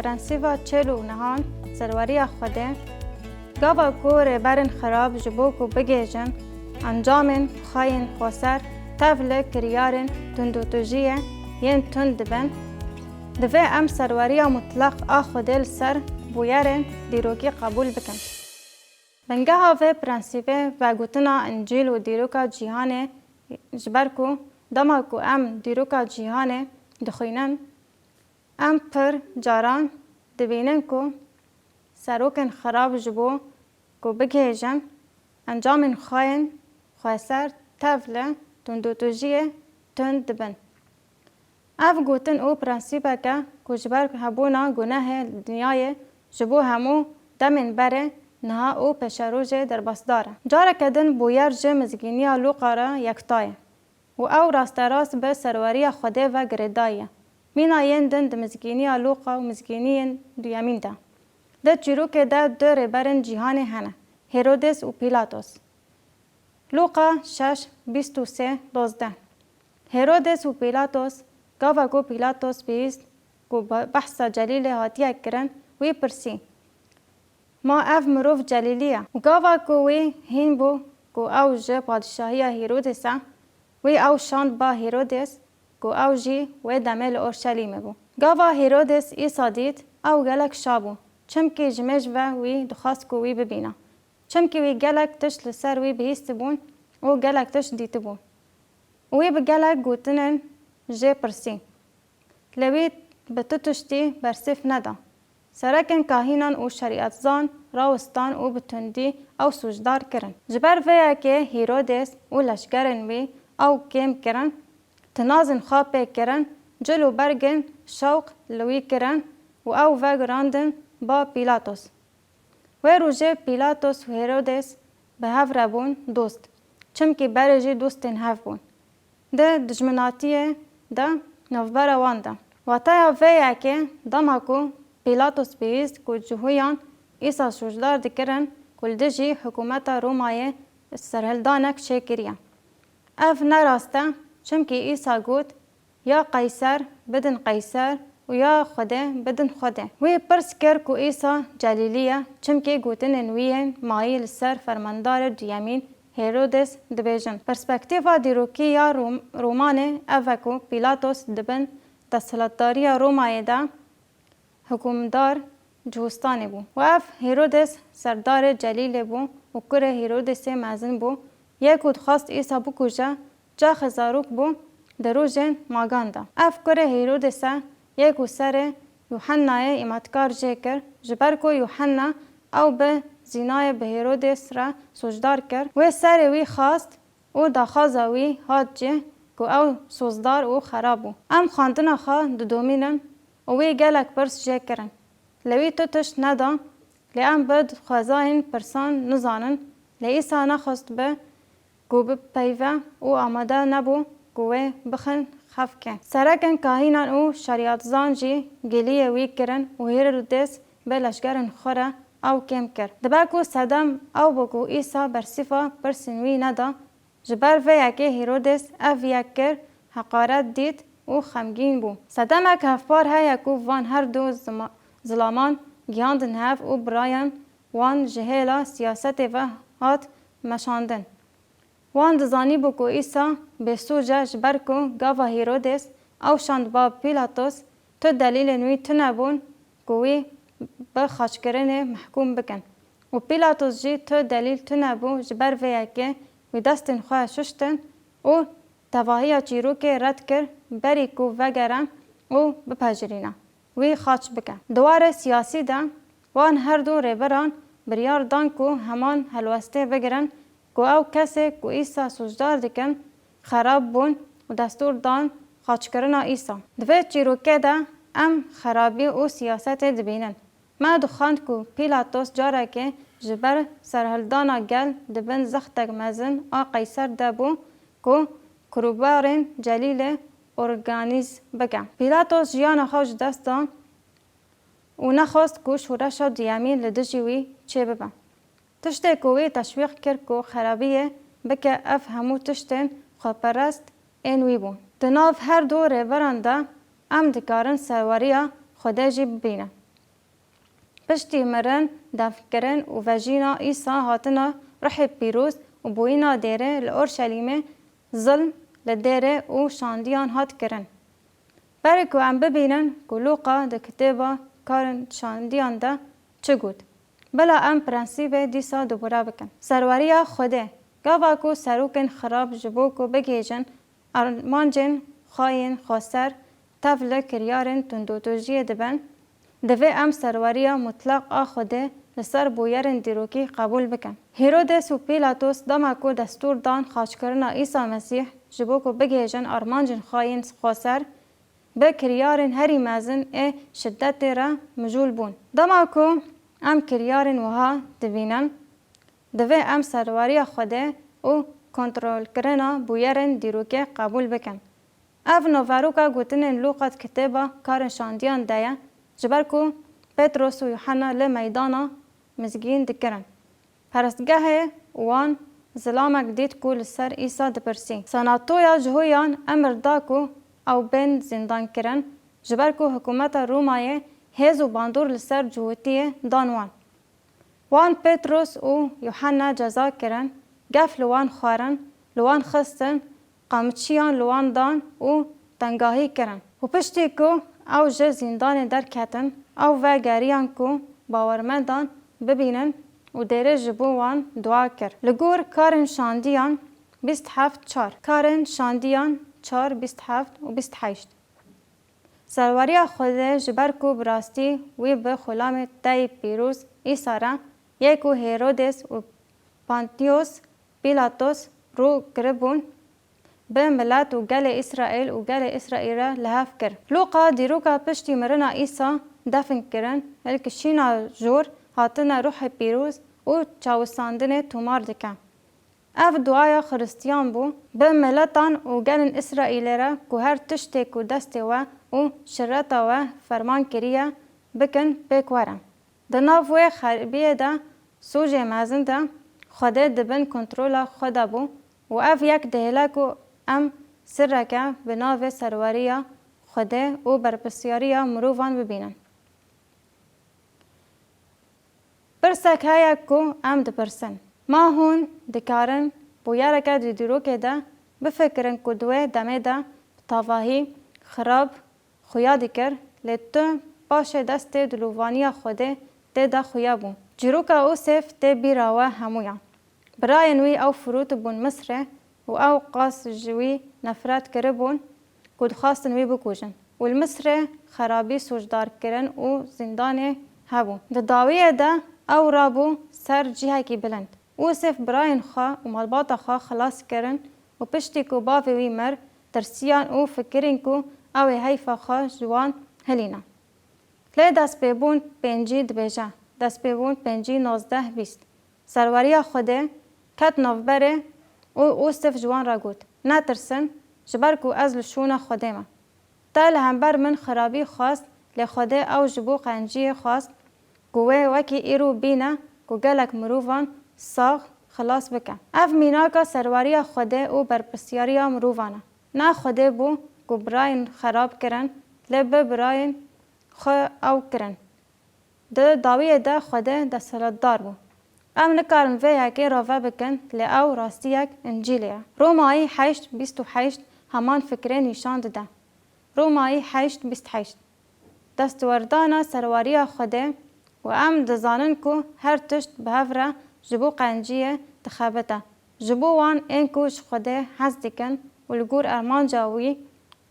پرنسیوا چلو نهان سرواری خوده گاوا کو رهبرن خراب جبو کو بگیجن انجامن خاین خسر تفل کریارن تندوتوجیه ین تند بن دوه ام سرواری مطلق آخودل سر بویرن دیروکی قبول بکن. بنگه هاوه پرنسیبه و گوتنا انجیل و دیروکا جیهانه جبرکو دما کو ام دیروکا جیهانه دخوینن ام پر جاران دبینن کو سروکن خراب جبو کو بگیجن انجامن خاین خسر تفل تندوتوجیه تند بن. اف گوتن او پرنسیبه که کجبر هبونا گناه دنیای جبو همو دمن بره نها او پشروجه در بسداره. جاره کدن بویر جه مزگینی لوقاره یکتایه و او راست راست به سرواری خوده و گردایه. مینا ین دن دمزگینی لوقا و مزگینی دویمین ده. ده چیروک ده دره برن جیهان هنه. هیرودس و پیلاتوس. لوقا 6:23-12. هیرودس و پیلاتوس گاوا کو پیلاتوس بیست کو بحث جلیل هاتیه کرن وی پرسی ما اف مروف جلیلیه و گاوا کو وی هین بو کو او جه پادشاهی هیرودسه وی او شاند با هیرودس کو او جی وی دمل اورشلیم بو. گاوا هیرودس ایسا دید او گلک شابو چمکی جمج و وی دخواست کو وی ببینه چمکی وی گلک تش لسر وی بهیست بون و گلک تش دیت بون وی بگلک گوتنن جه پرسی لوی بتتشتی برسف ندا سرکن کاهینان او شریعت زان راوستان او بتندی او سوجدار کرن جبر ویا که هیرودس او لشگرن وی او کم کرن تنازن خوابه کرن جلو برگن شوق لوی کرن و او وگراندن با پیلاتوس و روژه پیلاتوس و هیرودس به هف ربون دوست چمکی برجی دوستن هف بون ده دجمناتیه ده نوبر وانده و تایا ویا که دماکو پیلاتوس بیست کو جهویان ایسا سوجدار دکرن کل دجی حکومت رومای سرهلدانک شکریه. اف نراسته چمکی ایسا گوت یا قیصر بدن قیصر و یا خوده بدن خوده. وی پرس کر کو ایسا جلیلیه چمکی گوتن انویین مایل سر فرماندار دیامین هیرودس دبیجن. پرسپکتیفا دیروکی یا رومانه اوکو پیلاتوس دبن تسلطداری رومای دا حکومدار جوستانه بو و اف هیرودس سردار جلیل بو و کره هیرودس مازن بو یکود خواست ایسا بو کجا جا خزاروک بو دروجن ماگاندا. اف کره هیرودس یکو سر یوحنای ایماتکار جکر جبر کو یوحنا او به زینای به هیرودس را سوجدار کرد و سر وی خواست او داخازا وی هات جه کو او سوزدار او خرابو ام خواندنا خواه دومینن و وی گلک پرس جه کرن لوی تو تشت ندا لی ام بد خوازاین پرسان نزانن لی ایسا نخواست به کو بپیوه او آماده نبو کو بخن خفکه سرکن کاهینان او شریعت زان جی گلیه وی کرن و هیرودس به لشگرن خوره او کم کرد. دباکو صدم او بگو ایسا برسیفا پرسنوی ندا جبر ویا که هیرودس اف یک کر حقارت دید او خمگین بو. صدم اک هفپار هیا کو وان هر دو ظلامان گیاندن هف او برایان وان جهیلا سیاست و هات مشاندن. وان دزانی بگو ایسا بسوجه جبر کو گاوا هیرودس او شاند با پیلاتوس تو دلیل نوی تو نبون کوی به خاچکرین محکوم بکن و پیلاتوس جی تو دلیل تو نبو جبر ویا که وی دستن خواه ششتن و تواهی چیرو که رد کر بری کو وگرم و بپجرینه وی خاچ بکن. دوار سیاسی ده وان هر دو ریبران بریار دان کو همان حلوسته بگرن کو او کسی کو ایسا سوجدار دکن خراب بون و دستور دان خاچکرنا ایسا. دوی چیرو که ده ام خرابی و سیاست دبینن. ما دخاند کو پیلاتوس جاره که جبر سرهلدانا گل دبن زختک مزن آ قیصر دبو کو کروبارن جلیل ارگانیز بگم. پیلاتوس جیان خوش دستان و نخواست کو شورش دیامین لدجیوی چه ببن. تشته کوی تشویق کرد کو خرابیه بکه اف همو تشتن خوپرست اینوی بون. دناف هر دو ریورانده ام دکارن سواریا خوده جی ببینه. پشتی مرن دفکرن و وجینا ایسا هاتنا روح پیروز و بوینا دیره لأورشلیمه ظلم لدیره و شاندیان هات کرن. برای که ام ببینن که لوقا ده کتابا کارن شاندیان ده چه گود. بلا ام پرنسیب دیسا دوباره بکن. سرواریا خوده گاوا کو سروکن خراب جبو کو بگیجن ارمانجن خاین خاسر تفل کریارن تندوتوجی دبن دوی ام سرواریا مطلق آخوده لسر بویرن دیروکی قبول بکن. هیرودس و پیلاتوس دما کو دستور دان خاش کرنا عیسی مسیح جبو کو بگیجن ارمانجن خاین خاسر به کریارن هری مازن شدت را مجول بون. دما کو ام کریارن وها دبینن دوی ام سرواریا خوده و کنترل کرنا بویرن دیروکی قبول بکن. اف نوواروکا گوتنن لوقات کتابا کارن شاندیان دایا جبر کو پتروس و یوحنا لمیدانا مزگین دکرن. پرستگاه وان ظلامک دید کو لسر عیسی دپرسی. سناتویا جهویان امر دا کو او بین زندان کرن جبر کو حکومت رومای هیز و باندور لسر جهوتی دانوان. وان پتروس و یوحنا جزا کرن گف لوان خوارن لوان خستن قامچیان لوان دان و تنگاهی کرن. و پشتی کو او جه زندان در کتن او و گریان کو باورمندان ببینن و دیره جبوان دعا کر. لگور کارن شاندیان 27:4 کارن شاندیان 4:27 و 28 سرواریا خوده جبر کو براستی وی به خلام تای پیروز ایسارا یکو هیرودس و پانتیوس پیلاتوس رو گربون به ملت و گل اسرائیل و گل اسرائیل لحف کر. لوقا دیروکا پشتی مرنا ایسا دفن کرن الکشینا جور هاتنا روح پیروز و چاوساندن تومار دکن. اف دعای خرستیان بو به ملتان و گل اسرائیل را که هر تشتی که دست و شرطا و فرمان کریه بکن بکورن. دنافوی خربیه دا سوج مازن دا خوده دبن کنترولا خوده بو و اف یک دهلاکو ام سرکه به ناو سرواریا خوده و برپسیاریا مروفان ببینن. پرسک های کو ام دپرسن. ما هون دکارن بویارکه دیروکه دا بفکرن کدوه دمه دا تاواهی خراب خویا دکر لیتو باش دست دلووانیا خوده دا خویا بون. جیروکا او سف تی بیراوه همویان. برای نوی او فروت بون مصره و او قاس جوی نفرت کربون کد خواستن وی بکوشن. و المصره خرابی سوجدار کرن و زندان هبون. داویه دا او رابو سر جیه کی بلند. او سف براین خواه و مالباتا خواه خلاص کرن و پشتی کو باوی وی مر ترسیان او فکرین کو او حیفا خواه جوان هلینا. لی دست بیبون پنجی دبیجه. دست بیبون 5:19-20 سرواریا خوده کت نوبره او صف جوان را گود نترسن جبر کو از لشونه خوده ما تا لهمبر من خرابی خواست لخوده او جبو قنجی خواست گوه وکی ایرو بینه کو گلک مروفان ساغ خلاص بکن. اف میناکا سرواریا خوده او برپسیاریا مروفانه نه خوده بو کو براین خراب کرن لبه براین خو او کرن. ده داویه ده خوده ده سلطدار بو. ام نکارن ویا که رافه بکن لی او راستیک انجیلیه. رومایی 8:28 همان فکره نشان ده. رومایی 8:28 دستوردانا سرواریا خوده و ام دزانن کو هر تشت به هفره جبو قنجیه تخابته. جبو وان این کوش خوده حز دکن و لگور ارمان جاوی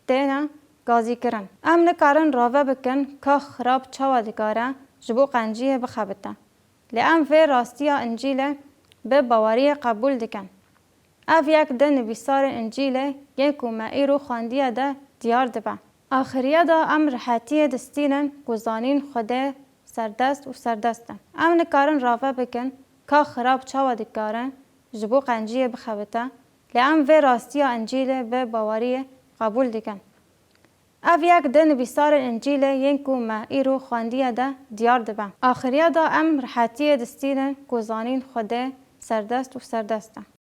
تینا گازی کرن. ام نکارن رافه بکن که خراب چوا دکاره جبو قنجیه بخابته. لام في راستیا انجیله به باوری قبول دکن. اف یک ده نویسار انجیله یکو معیرو خواندیه ده دیار دبه. آخریه ده ام رحاتیه دستینن گزانین خوده سردست و سردستن. ام نکارن رافه بکن که خراب چاوا دکارن جبو قنجیه بخوته لام في راستیا انجیله به باوری قبول دکن. اف یک ده نویسار انجیل ینکو معیرو خواندیه ده دیار دبه. آخریه ده ام رحاتیه دستینن گزانین خوده سردست و سردسته.